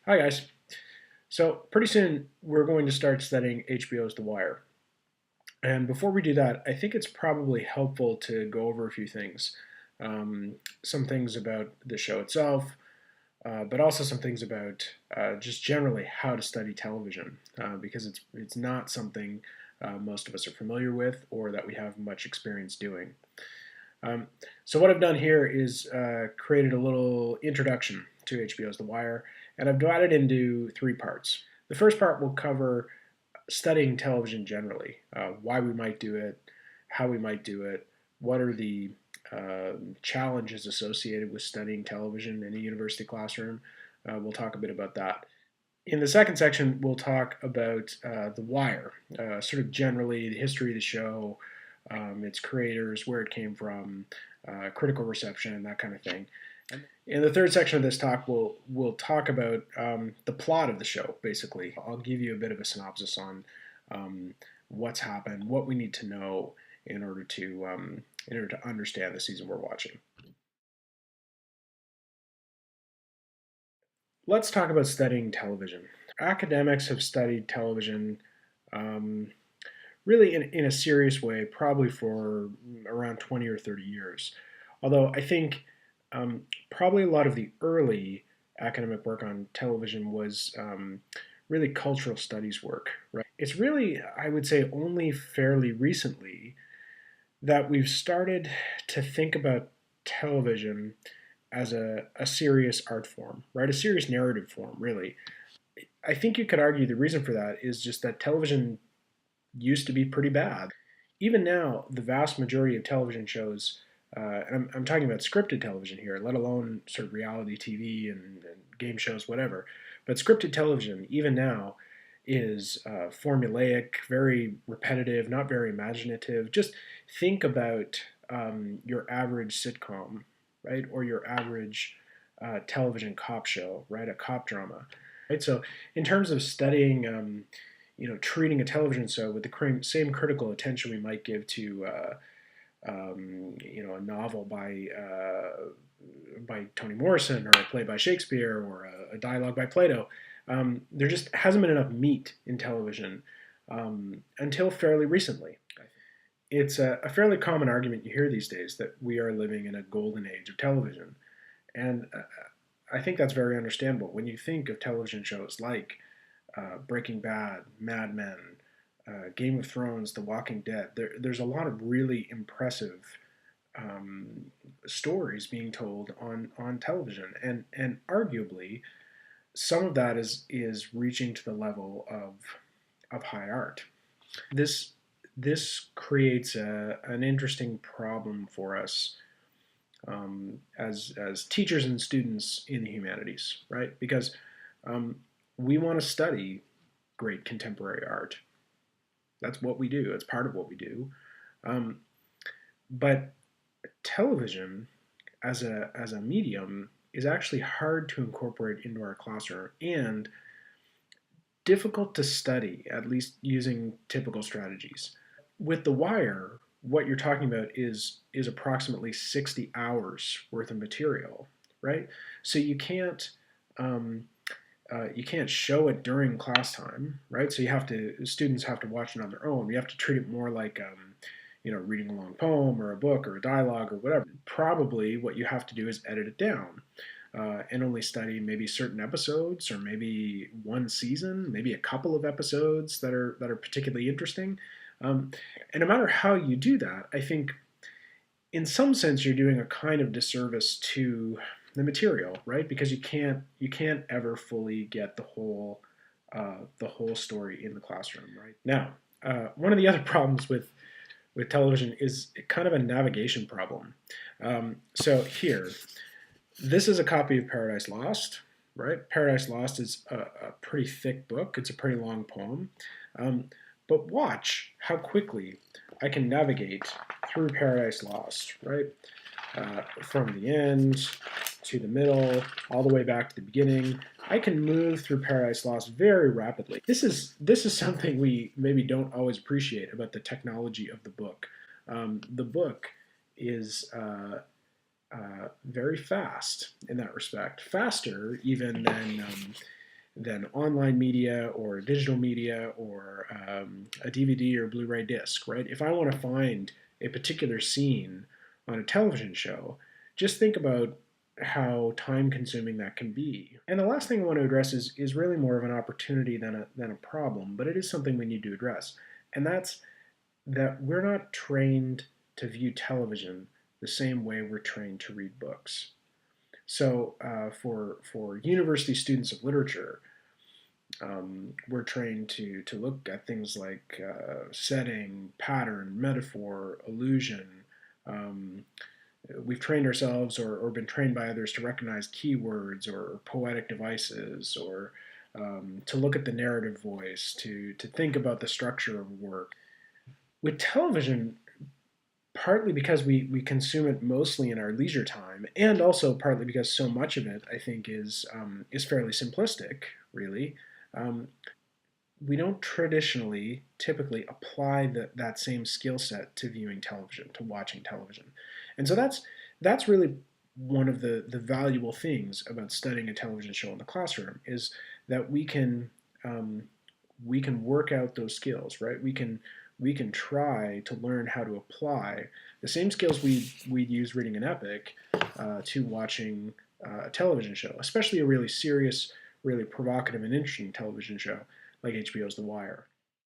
Hi guys. So pretty soon we're going to start studying HBO's The Wire. And before we do that, I think it's probably helpful to go over a few things. Some things about the show itself, but also some things about just generally how to study television, because it's not something most of us are familiar with or that we have much experience doing. Um, so what I've done here is created a little introduction to HBO's The Wire, and I've divided it into three parts. The first part will cover studying television generally, why we might do it, how we might do it, what are the challenges associated with studying television in a university classroom. We'll talk a bit about that. In the second section, we'll talk about The Wire, sort of generally the history of the show, its creators, where it came from, critical reception, that kind of thing. In the third section of this talk, we'll talk about the plot of the show. Basically, I'll give you a bit of a synopsis on what's happened, what we need to know in order to understand the season we're watching. Let's talk about studying television. Academics have studied television um, really in a serious way, probably for around 20 or 30 years. Although I think probably a lot of the early academic work on television was really cultural studies work, right? It's really, I would say, only fairly recently that we've started to think about television as a serious art form, right? A serious narrative form, really. I think you could argue the reason for that is just that television used to be pretty bad. Even now, the vast majority of television shows, and I'm talking about scripted television here, let alone sort of reality TV and game shows, whatever, but scripted television, even now, is formulaic, very repetitive, not very imaginative. Just think about your average sitcom, right, or your average television cop show, right, a cop drama, right. So, in terms of studying treating a television show with the same critical attention we might give to, a novel by Toni Morrison or a play by Shakespeare or a dialogue by Plato. There just hasn't been enough meat in television until fairly recently. It's a fairly common argument you hear these days that we are living in a golden age of television. And I think that's very understandable. When you think of television shows like Breaking Bad, Mad Men, Game of Thrones, The Walking Dead. There's a lot of really impressive um, stories being told on television, and arguably some of that is reaching to the level of high art. This this creates an interesting problem for us as teachers and students in the humanities, right? Because um, we want to study great contemporary art. That's what we do. It's part of what we do. Um, but television as a medium is actually hard to incorporate into our classroom and difficult to study, at least using typical strategies. With The Wire, what you're talking about is approximately 60 hours worth of material, right? So um, you can't show it during class time, right? So students have to watch it on their own. You have to treat it more like reading a long poem or a book or a dialogue or whatever. Probably what you have to do is edit it down and only study maybe certain episodes or maybe one season, maybe a couple of episodes that are particularly interesting. Um, and no matter how you do that, I think in some sense you're doing a kind of disservice to the material, right? Because you can't ever fully get the whole story in the classroom, right? Now, one of the other problems with television is kind of a navigation problem. So here, this is a copy of Paradise Lost, right? Paradise Lost is a pretty thick book. It's a pretty long poem. Um, but watch how quickly I can navigate through Paradise Lost, right? From the end to the middle, all the way back to the beginning. I can move through Paradise Lost very rapidly. This is something we maybe don't always appreciate about the technology of the book. The book is very fast in that respect, faster even than online media or digital media or a DVD or Blu-ray disc, right? If I want to find a particular scene on a television show, just think about how time consuming that can be. And the last thing I want to address is really more of an opportunity than a problem, but it is something we need to address. And that's that we're not trained to view television the same way we're trained to read books. So for university students of literature, we're trained to look at things like setting, pattern, metaphor, allusion. Um, we've trained ourselves or been trained by others to recognize keywords or poetic devices or to look at the narrative voice, to think about the structure of work. With television, partly because we consume it mostly in our leisure time, and also partly because so much of it, I think, is fairly simplistic, really. Um, we don't typically apply that same skill set to viewing television, to watching television. And so that's really one of the valuable things about studying a television show in the classroom is that um, we can work out those skills, right? We can try to learn how to apply the same skills we'd use reading an epic to watching a television show, especially a really serious, really provocative and interesting television show like HBO's The Wire.